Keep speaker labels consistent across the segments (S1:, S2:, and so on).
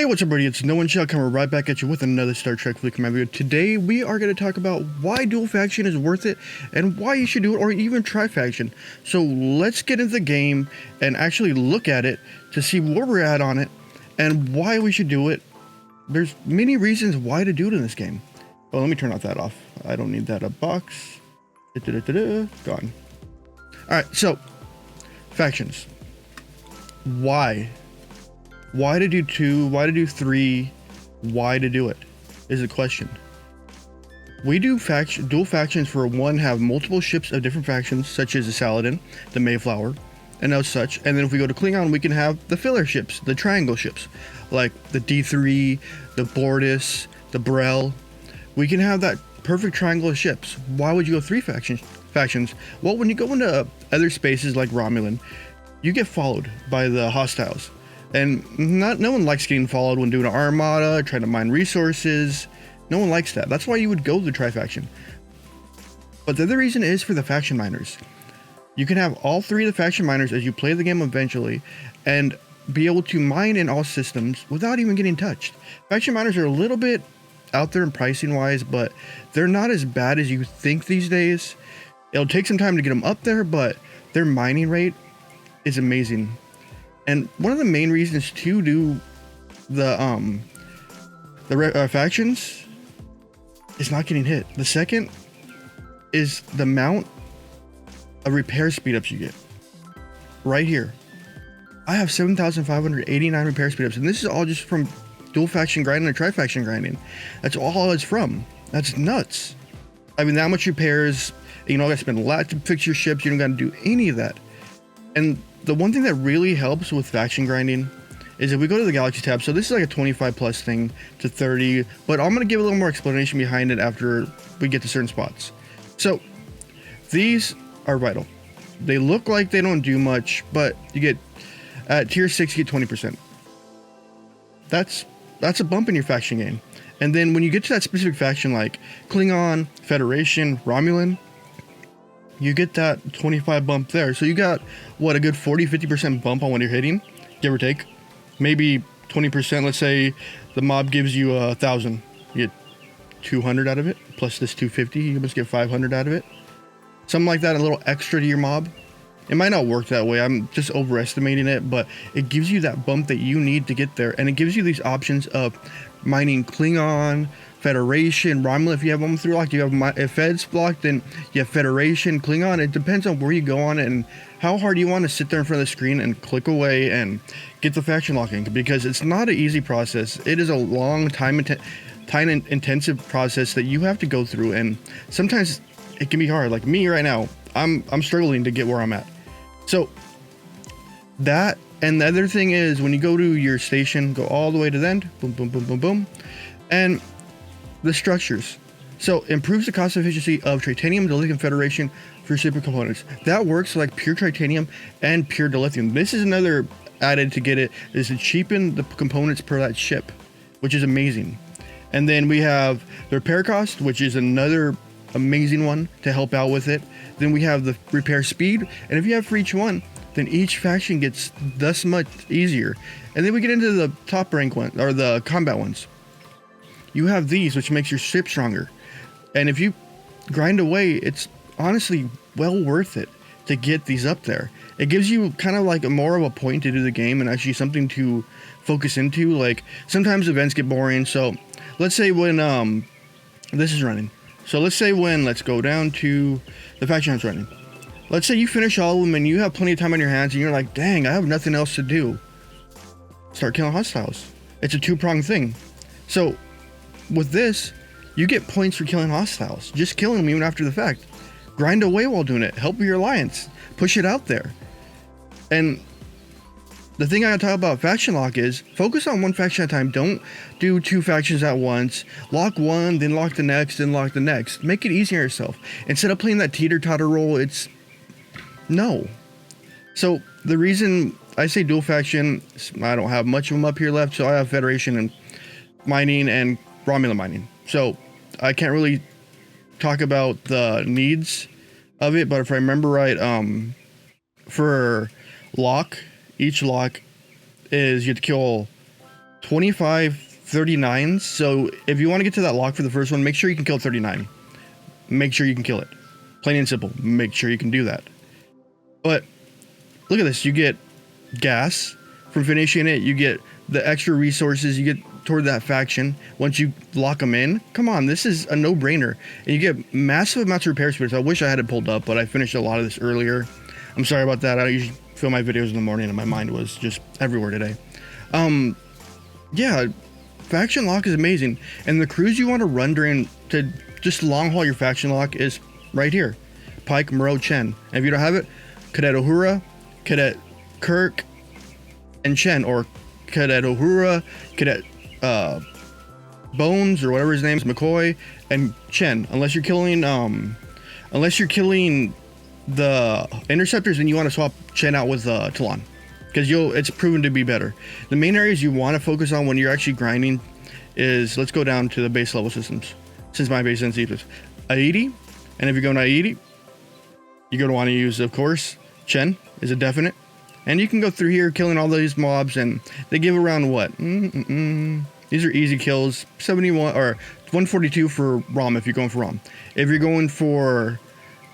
S1: Hey, what's up, buddy? It's nowonshall coming right back at you with another Star Trek Fleet Command video. Today, we are going to talk about why dual faction is worth it and why you should do it, or even tri-faction. So let's get into the game and actually look at it to see where we're at on it and why we should do it. There's many reasons why to do it in this game. Oh, let me turn off that off. I don't need that box. Gone. Alright, so factions. Why? Why to do 2? Why to do 3? Why to do it is the question. We do dual factions for one, have multiple ships of different factions, such as the Saladin, the Mayflower, and as such. And then if we go to Klingon, we can have the filler ships, the triangle ships, like the D3, the Bortus, the Brel. We can have that perfect triangle of ships. Why would you go 3 factions? Well, when you go into other spaces like Romulan, you get followed by the hostiles. And no one likes getting followed when doing an armada, trying to mine resources. No one likes that. That's why you would go the tri-faction. But the other reason is for the faction miners. You can have all 3 of the faction miners as you play the game eventually, and be able to mine in all systems without even getting touched. Faction miners are a little bit out there in pricing wise, but they're not as bad as you think these days. It'll take some time to get them up there, but their mining rate is amazing. And one of the main reasons to do the factions is not getting hit. The second is the amount of repair speed ups you get. Right here, I have 7,589 repair speed ups, and this is all just from dual faction grinding and tri-faction grinding. That's all it's from. That's nuts. I mean, that much repairs. You don't got to spend a lot to fix your ships. You don't got to do any of that. And the one thing that really helps with faction grinding is if we go to the Galaxy tab, so this is like a 25 plus thing to 30, but I'm going to give a little more explanation behind it after we get to certain spots. So these are vital. They look like they don't do much, but you get at tier 6, you get 20%. That's a bump in your faction game. And then when you get to that specific faction like Klingon, Federation, Romulan, you get that 25 bump there. So you got, what, a good 40-50% bump on what you're hitting, give or take. Maybe 20%, let's say the mob gives you 1,000. You get 200 out of it, plus this 250, you must get 500 out of it. Something like that, a little extra to your mob. It might not work that way, I'm just overestimating it, but it gives you that bump that you need to get there. And it gives you these options of mining Klingon, Federation, Romulan. If you have them through locked, you have if Fed's blocked, then you have Federation, Klingon. It depends on where you go on it and how hard you want to sit there in front of the screen and click away and get the faction locking, because it's not an easy process. It is a long time intensive process that you have to go through, and sometimes it can be hard. Like me right now, I'm struggling to get where I'm at. So that, and the other thing is when you go to your station, go all the way to the end, boom, boom, boom, boom, boom, and the structures. So improves the cost efficiency of titanium, dilithium federation for super components. That works like pure titanium and pure dilithium. This is another added to get it, is to cheapen the components per that ship, which is amazing. And then we have the repair cost, which is another amazing one to help out with it. Then we have the repair speed, and if you have for each one, then each faction gets thus much easier. And then we get into the top rank one, or the combat ones. You have these, which makes your ship stronger. And if you grind away, it's honestly well worth it to get these up there. It gives you kind of like more of a point to do the game and actually something to focus into. Like sometimes events get boring. So let's say when this is running. So let's say when, let's go down to the faction that's running. Let's say you finish all of them and you have plenty of time on your hands and you're like, dang, I have nothing else to do. Start killing hostiles. It's a 2-pronged thing. So with this, you get points for killing hostiles. Just killing them even after the fact. Grind away while doing it. Help your alliance. Push it out there. And the thing I gotta talk about faction lock is focus on one faction at a time. Don't do 2 factions at once. Lock one, then lock the next, then lock the next. Make it easy on yourself. Instead of playing that teeter-totter role, it's no. So the reason I say dual faction, I don't have much of them up here left, so I have Federation and mining and Romulan mining. So I can't really talk about the needs of it, but if I remember right, for lock, each lock is you have to kill 25 39s. So if you want to get to that lock for the first one, make sure you can kill 39. Make sure you can kill it. Plain and simple. Make sure you can do that. But look at this. You get gas from finishing it. You get the extra resources you get toward that faction once you lock them in. Come on, this is a no-brainer. And you get massive amounts of repair speeds. I wish I had it pulled up, but I finished a lot of this earlier. I'm sorry about that. I usually film my videos in the morning and my mind was just everywhere today. Yeah, faction lock is amazing. And the crews you want to run during to just long haul your faction lock is right here. Pike, Moreau, Chen. And if you don't have it, Cadet Uhura, Cadet Kirk, and Chen, or Cadet Uhura, Cadet Bones, or whatever his name is, McCoy, and Chen. Unless you're killing the interceptors, and you want to swap Chen out with Talon, because it's proven to be better. The main areas you want to focus on when you're actually grinding is, let's go down to the base level systems, since my base is deepest. Aidi, and if you're going to Aidi, you're going to want to use, of course, Chen is a definite. And you can go through here killing all these mobs, and they give around what? These are easy kills. 71 or 142 for Rom if you're going for Rom. If you're going for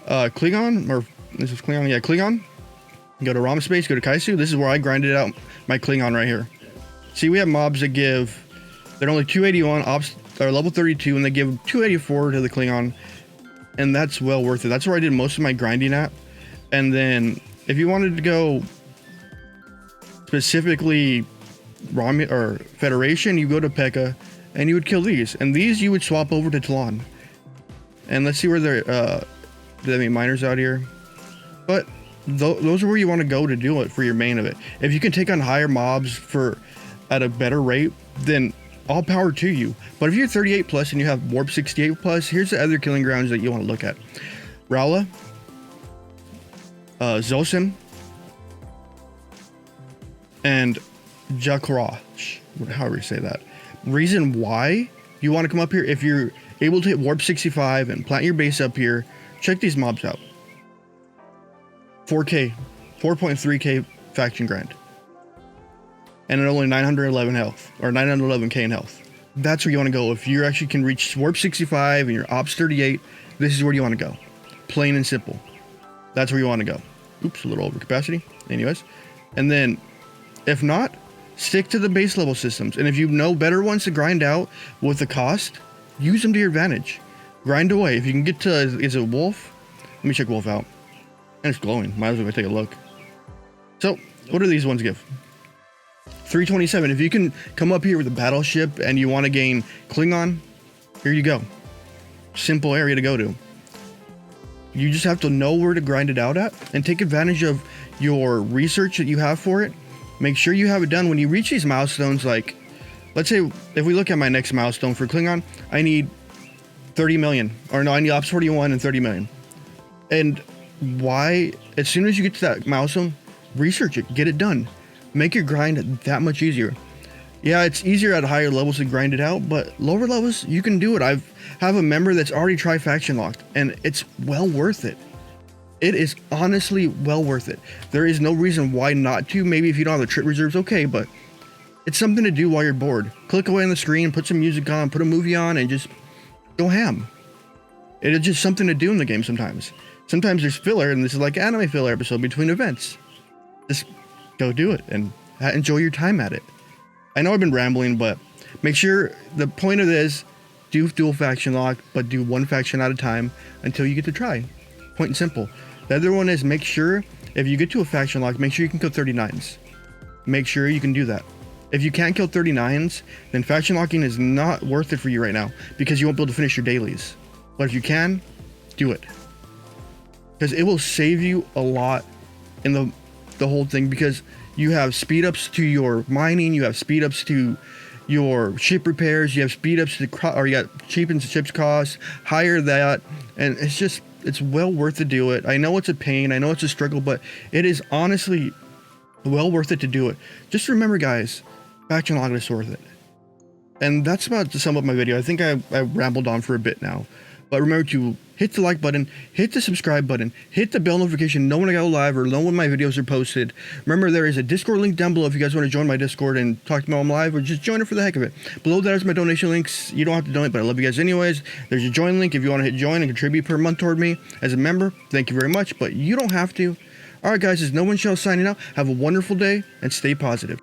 S1: Klingon, or this is Klingon, yeah, Klingon, go to Rom space, go to Kaisu. This is where I grinded out my Klingon right here. See, we have mobs that they're only 281, ops are level 32, and they give 284 to the Klingon, and that's well worth it. That's where I did most of my grinding at. And then if you wanted to go specifically Rom or Federation, you go to P.E.K.K.A. and you would kill these, and these you would swap over to Talon. And let's see where they're do they have any miners out here? But those are where you want to go to do it for your main of it. If you can take on higher mobs at a better rate, then all power to you. But if you're 38 plus and you have warp 68 plus, here's the other killing grounds that you want to look at. Rowla, Zosim, and Jakarash, however you say that. Reason why you want to come up here, if you're able to hit warp 65 and plant your base up here, check these mobs out. 4K, 4.3K faction grind. And at only 911 health, or 911k in health. That's where you want to go. If you actually can reach warp 65 and you're ops 38, this is where you want to go. Plain and simple. That's where you want to go. Oops, a little over capacity. Anyways. And then, if not, stick to the base level systems. And if you know better ones to grind out with the cost, use them to your advantage. Grind away. If you can get to, is it Wolf? Let me check Wolf out. And it's glowing. Might as well take a look. So, what do these ones give? 327. If you can come up here with a battleship and you want to gain Klingon, here you go. Simple area to go to. You just have to know where to grind it out at and take advantage of your research that you have for it. Make sure you have it done when you reach these milestones. Like, let's say if we look at my next milestone for Klingon, I need 30 million, or no, I need ops 41 and 30 million. And why? As soon as you get to that milestone, research it, get it done. Make your grind that much easier. Yeah, it's easier at higher levels to grind it out, but lower levels, you can do it. I have a member that's already tried faction locked, and it's well worth it. It is honestly well worth it. There is no reason why not to. Maybe if you don't have the trip reserves, okay, but it's something to do while you're bored. Click away on the screen, put some music on, put a movie on, and just go ham. It is just something to do in the game sometimes. Sometimes there's filler, and this is like an anime filler episode between events. Just go do it and enjoy your time at it. I know I've been rambling, but make sure the point of this, do dual faction lock, but do one faction at a time until you get to try. Point and simple. The other one is, make sure if you get to a faction lock, make sure you can kill 39s. Make sure you can do that. If you can't kill 39s, then faction locking is not worth it for you right now, because you won't be able to finish your dailies. But if you can, do it. Because it will save you a lot in the whole thing, because you have speed ups to your mining, you have speed ups to your ship repairs, you have speed ups to or you got cheapens the ship's cost, higher that, and it's well worth to do it. I know it's a pain, I know it's a struggle, but it is honestly well worth it to do it. Just remember, guys, faction lock is worth it. And that's about to sum up my video. I think I rambled on for a bit now, But remember to hit the like button, hit the subscribe button, hit the bell notification, know when I go live or know when my videos are posted. Remember, there is a Discord link down below if you guys want to join my Discord and talk to me while I'm live, or just join it for the heck of it. Below that is my donation links. You don't have to donate, but I love you guys anyways. There's a join link if you want to hit join and contribute per month toward me as a member. Thank you very much, but you don't have to. Alright guys, this is No One Shall signing out. Have a wonderful day and stay positive.